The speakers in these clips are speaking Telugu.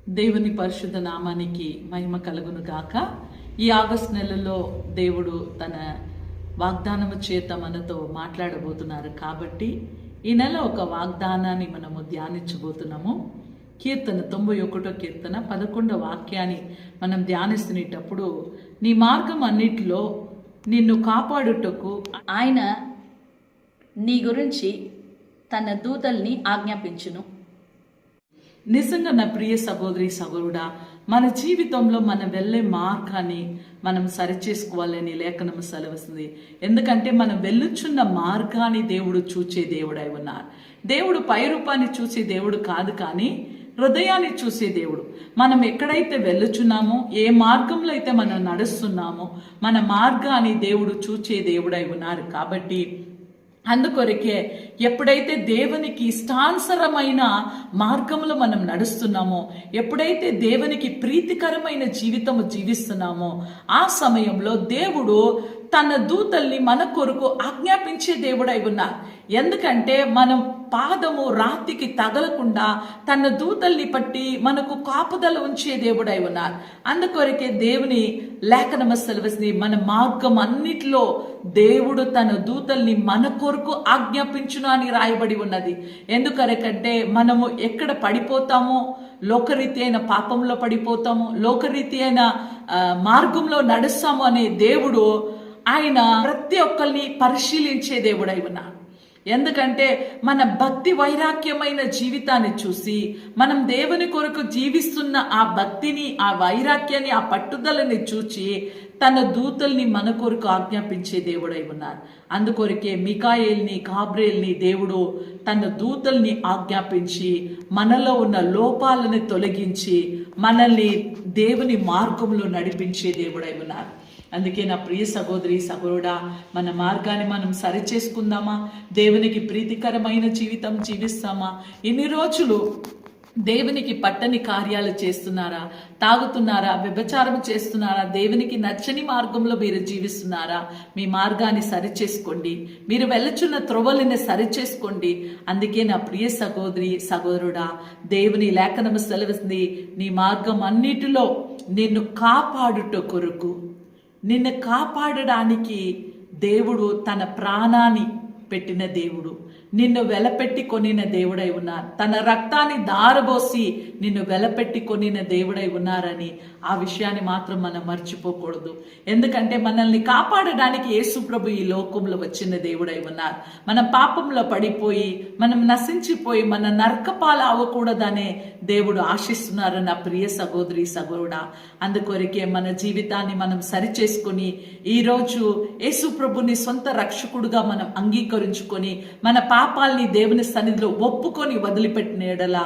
దేవుని పరిశుద్ధ నామానికి మహిమ కలుగును గాక. ఈ ఆగస్టు నెలలో దేవుడు తన వాగ్దానము చేత మనతో మాట్లాడబోతున్నారు. కాబట్టి ఈ నెల ఒక వాగ్దానాన్ని మనము ధ్యానించబోతున్నాము. కీర్తన 91 కీర్తన 11 వాక్యాన్ని మనం ధ్యానిస్తునేటప్పుడు, నీ మార్గం అన్నిటిలో నిన్ను కాపాడుటకు ఆయన నీ గురించి తన దూతల్ని ఆజ్ఞాపించును. నిజంగా నా ప్రియ సహోదరి సహోదరుడా, మన జీవితంలో మనం వెళ్ళే మార్గాన్ని మనం సరిచేసుకోవాలని లేఖనం సెలవుస్తుంది. ఎందుకంటే మనం వెళ్ళుచున్న మార్గాన్ని దేవుడు చూచే దేవుడై ఉన్నారు. దేవుడు పై రూపాన్ని చూసే దేవుడు కాదు, కానీ హృదయాన్ని చూసే దేవుడు. మనం ఎక్కడైతే వెళ్ళుచున్నామో, ఏ మార్గంలో అయితే మనం నడుస్తున్నామో, మన మార్గాన్ని దేవుడు చూచే దేవుడై ఉన్నారు. కాబట్టి అందుకొరకే ఎప్పుడైతే దేవునికి ఇష్టానుసరమైన మార్గంలో మనం నడుస్తున్నామో, ఎప్పుడైతే దేవునికి ప్రీతికరమైన జీవితము జీవిస్తున్నామో, ఆ సమయంలో దేవుడు తన దూతల్ని మన కొరకు ఆజ్ఞాపించే దేవుడై ఉన్నారు. ఎందుకంటే మనం పాదము రాతికి తగలకుండా తన దూతల్ని పట్టి మనకు కాపుదల ఉంచే దేవుడై ఉన్నారు. అందుకొరకే దేవుని లేఖనము సెలవుస్తుంది, మన మార్గం అన్నిటిలో దేవుడు తన దూతల్ని మన కొరకు ఆజ్ఞాపించును అని రాయబడి ఉన్నది. ఎందుకనకంటే మనము ఎక్కడ పడిపోతామో, లోకరీతి అయిన పాపంలో పడిపోతాము, లోకరీతి అయిన మార్గంలో నడుస్తాము అనే దేవుడు ఆయన ప్రతి ఒక్కరిని పరిశీలించే దేవుడై ఉన్నారు. ఎందుకంటే మన భక్తి వైరాగ్యమైన జీవితాన్ని చూసి, మనం దేవుని కొరకు జీవిస్తున్న ఆ భక్తిని, ఆ వైరాగ్యాన్ని, ఆ పట్టుదలని చూచి తన దూతల్ని మన కొరకు ఆజ్ఞాపించే దేవుడై ఉన్నారు. అందుకొరకే మికాయేల్ని, గాబ్రియేల్ని దేవుడు తన దూతల్ని ఆజ్ఞాపించి మనలో ఉన్న లోపాలను తొలగించి మనల్ని దేవుని మార్గంలో నడిపించే దేవుడై ఉన్నారు. అందుకే నా ప్రియ సహోదరి సహోదరుడా, మన మార్గాన్ని మనం సరిచేసుకుందామా? దేవునికి ప్రీతికరమైన జీవితం జీవిస్తామా? ఇన్ని రోజులు దేవునికి పట్టని కార్యాలు చేస్తున్నారా? తాగుతున్నారా? వ్యభిచారం చేస్తున్నారా? దేవునికి నచ్చని మార్గంలో మీరు జీవిస్తున్నారా? మీ మార్గాన్ని సరిచేసుకోండి. మీరు వెళ్ళుచున్న త్రోవలని సరిచేసుకోండి. అందుకే నా ప్రియ సహోదరి సహోదరుడా, దేవుని లేఖనము సెలవుస్తుంది, నీ మార్గం అన్నిటిలో నిన్ను కాపాడుట కొరకు, నిన్ను కాపాడడానికి దేవుడు తన ప్రాణాన్ని పెట్టిన దేవుడు, నిన్ను వెలపెట్టి కొనిన దేవుడై ఉన్నారు. తన రక్తాన్ని దారబోసి నిన్ను వెలపెట్టి కొనిన దేవుడై ఉన్నారని ఆ విషయాన్ని మాత్రం మనం మర్చిపోకూడదు. ఎందుకంటే మనల్ని కాపాడడానికి యేసు ప్రభు ఈ లోకంలో వచ్చిన దేవుడై ఉన్నారు. మన పాపంలో పడిపోయి, మనం నశించిపోయి, మన నరకపాలు అవ్వకూడదనే దేవుడు ఆశిస్తున్నారు నా ప్రియ సహోదరి సహోదరుడా. అందుకొరకే మన జీవితాన్ని మనం సరిచేసుకొని ఈరోజు యేసు ప్రభుని సొంత రక్షకుడుగా మనం అంగీకరించుకొని మన పాపాల్ని దేవుని సన్నిధిలో ఒప్పుకొని వదిలిపెట్టిన ఎడల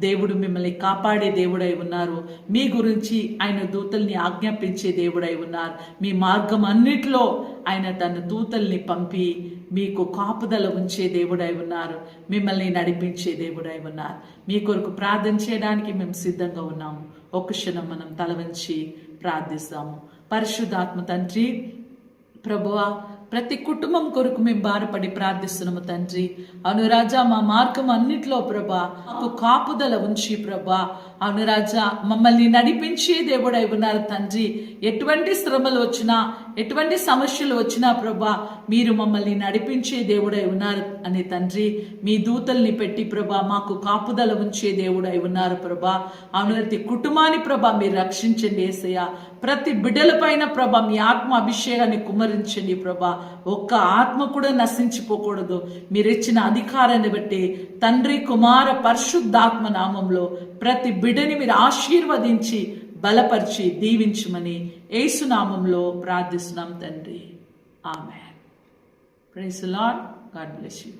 దేవుడు మిమ్మల్ని కాపాడే దేవుడై ఉన్నారు. మీ గురించి ఆయన దూతల్ని ఆజ్ఞాపించే దేవుడై ఉన్నారు. మీ మార్గం అన్నిటిలో ఆయన తన దూతల్ని పంపి మీకు కాపుదల ఉంచే దేవుడై ఉన్నారు. మిమ్మల్ని నడిపించే దేవుడై ఉన్నారు. మీ కొరకు ప్రార్థన చేయడానికి మేము సిద్ధంగా ఉన్నాము. ఒక్క క్షణం మనం తల వంచి ప్రార్థిస్తాము. పరిశుద్ధాత్మ తండ్రి, ప్రభువా, ప్రతి కుటుంబం కొరకు మేము బాధపడి ప్రార్థిస్తున్నాము తండ్రి. అవును రాజా, మా మార్గం అన్నిట్లో ప్రభా మాకు కాపుదల ఉంచి ప్రభా, అవును రాజా, మమ్మల్ని నడిపించే దేవుడై ఉన్నారు తండ్రి. ఎటువంటి శ్రమలు వచ్చినా, ఎటువంటి సమస్యలు వచ్చినా ప్రభా, మీరు మమ్మల్ని నడిపించే దేవుడై ఉన్నారు అని తండ్రి. మీ దూతల్ని పెట్టి ప్రభా మాకు కాపుదల ఉంచే దేవుడై ఉన్నారు ప్రభా. అవును, ప్రతి కుటుంబాన్ని ప్రభా మీరు రక్షించండి యేసయ్య. ప్రతి బిడ్డల పైన ప్రభా మీ ఆత్మ అభిషేకాన్ని కుమ్మరించండి ప్రభా. ఒక్క ఆత్మ కూడా నశించిపోకూడదు. మీరు ఇచ్చిన అధికారాన్ని బట్టి తండ్రి, కుమార, పరిశుద్ధాత్మ నామంలో ప్రతి బిడ్డని మీరు ఆశీర్వదించి బలపరిచి దీవించమని యేసు నామంలో ప్రార్థిస్తున్నాం తండ్రి. Amen. Praise the Lord. God bless you.